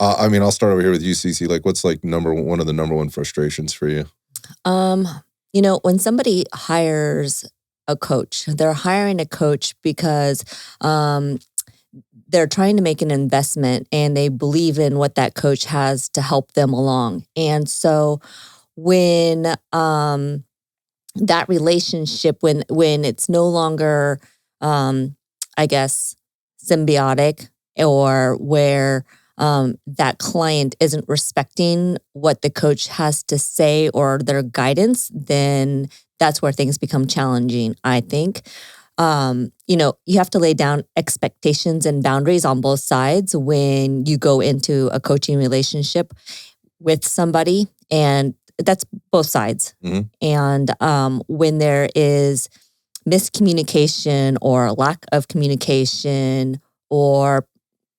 I mean, I'll start over here with you, Cece. Like, what's like one of the number one frustrations for you? Um, when somebody hires a coach, they're hiring a coach because um, they're trying to make an investment and they believe in what that coach has to help them along. And so when that relationship, when it's no longer, I guess, symbiotic, or where that client isn't respecting what the coach has to say or their guidance, then that's where things become challenging, I think. You have to lay down expectations and boundaries on both sides when you go into a coaching relationship with somebody, and that's both sides. Mhm. And when there is miscommunication or lack of communication, or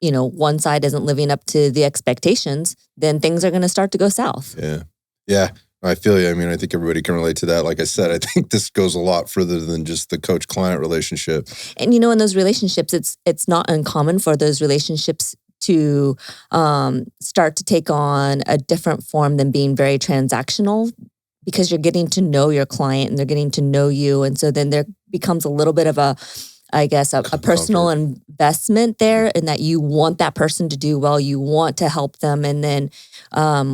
one side isn't living up to the expectations, then things are going to start to go south. Yeah. Yeah. I feel you. I mean, I think everybody can relate to that. Like I said, I think this goes a lot further than just the coach-client relationship. And in those relationships, it's not uncommon for those relationships to start to take on a different form than being very transactional, because you're getting to know your client and they're getting to know you. And so then there becomes a little bit of a personal investment there, in that you want that person to do well, you want to help them. And then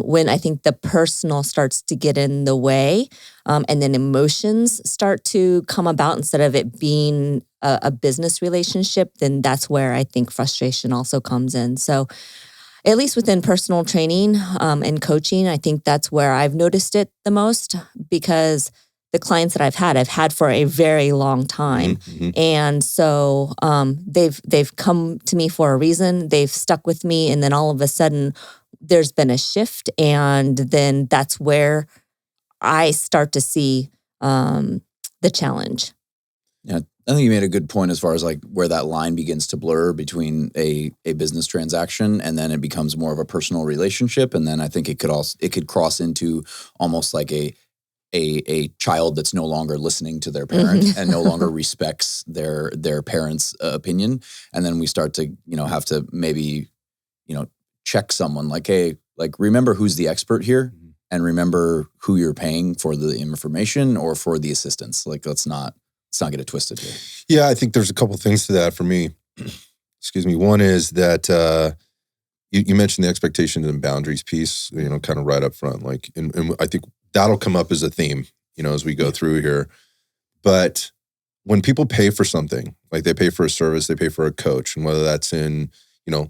when I think the personal starts to get in the way, and then emotions start to come about instead of it being a business relationship, then that's where I think frustration also comes in. So at least within personal training and coaching, I think that's where I've noticed it the most, because the clients that I've had for a very long time. Mm-hmm. And so they've come to me for a reason. They've stuck with me. And then all of a sudden there's been a shift. And then that's where I start to see the challenge. Yeah, I think you made a good point as far as like where that line begins to blur between a business transaction, and then it becomes more of a personal relationship. And then I think it could cross into almost like a child that's no longer listening to their parent and no longer respects their parents' opinion. And then we start to, have to maybe, check someone like, hey, like, remember who's the expert here, and remember who you're paying for the information or for the assistance. Like, let's not get it twisted here. Yeah, I think there's a couple things to that for me. Excuse me. One is that you mentioned the expectations and boundaries piece, kind of right up front. Like, and I think that'll come up as a theme, as we go through here. But when people pay for something, like they pay for a service, they pay for a coach, and whether that's in,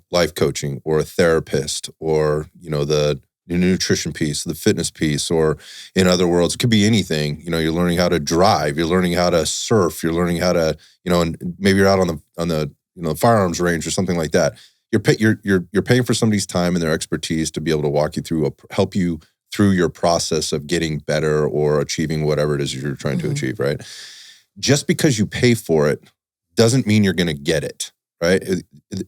life coaching or a therapist, or, the nutrition piece, the fitness piece, or in other worlds, it could be anything. You're learning how to drive, you're learning how to surf, you're learning how to, and maybe you're out on the firearms range or something like that. You're paying for somebody's time and their expertise to be able to walk you through, help you through your process of getting better or achieving whatever it is you're trying to achieve, right? Just because you pay for it doesn't mean you're going to get it, right?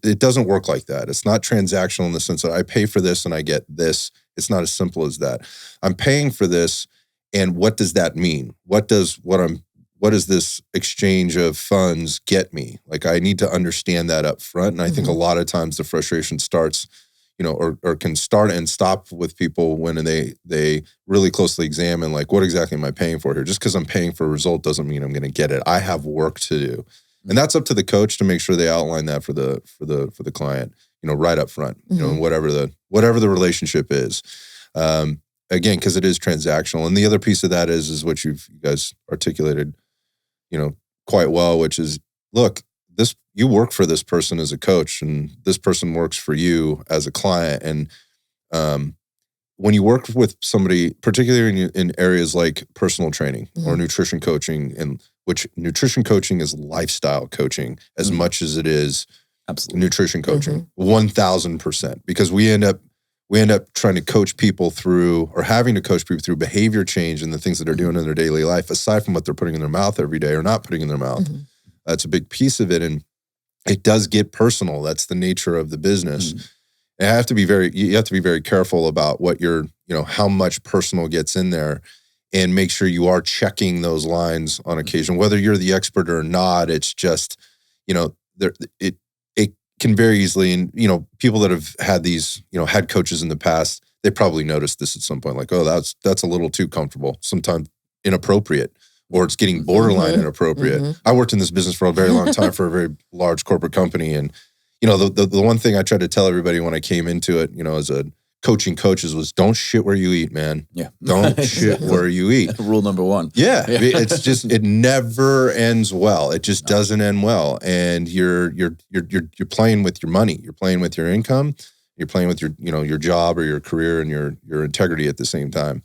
It doesn't work like that. It's not transactional in the sense that I pay for this and I get this. It's not as simple as that. I'm paying for this, and what does that mean? What does this exchange of funds get me? Like, I need to understand that up front. And I think a lot of times the frustration starts, or can start and stop with people when they really closely examine, like, what exactly am I paying for here? Just because I'm paying for a result doesn't mean I'm going to get it. I have work to do. And that's up to the coach to make sure they outline that for the client, right up front, whatever the relationship is. Again, because it is transactional. And the other piece of that is what you guys articulated, quite well, which is, look, you work for this person as a coach, and this person works for you as a client. And when you work with somebody, particularly in areas like personal training or nutrition coaching, and which nutrition coaching is lifestyle coaching as much as it is nutrition coaching, 1000%, because we end up trying to coach people through, or having to coach people through, behavior change and the things that they're doing in their daily life, aside from what they're putting in their mouth every day or not putting in their mouth. That's a big piece of it. And it does get personal. That's the nature of the business. And you have to be very careful about what how much personal gets in there, and make sure you are checking those lines on occasion, whether you're the expert or not. It's just, can very easily, and people that have had these, had coaches in the past, they probably noticed this at some point, like, oh, that's a little too comfortable, sometimes inappropriate, or it's getting borderline inappropriate. I worked in this business for a very long time for a very large corporate company, and the one thing I tried to tell everybody when I came into it, as a coaching coaches, was don't shit where you eat, man. Yeah. Don't shit where you eat. Rule number one. Yeah. It's just, it never ends well. It just doesn't end well. And you're playing with your money. You're playing with your income. You're playing with your job or your career and your integrity at the same time.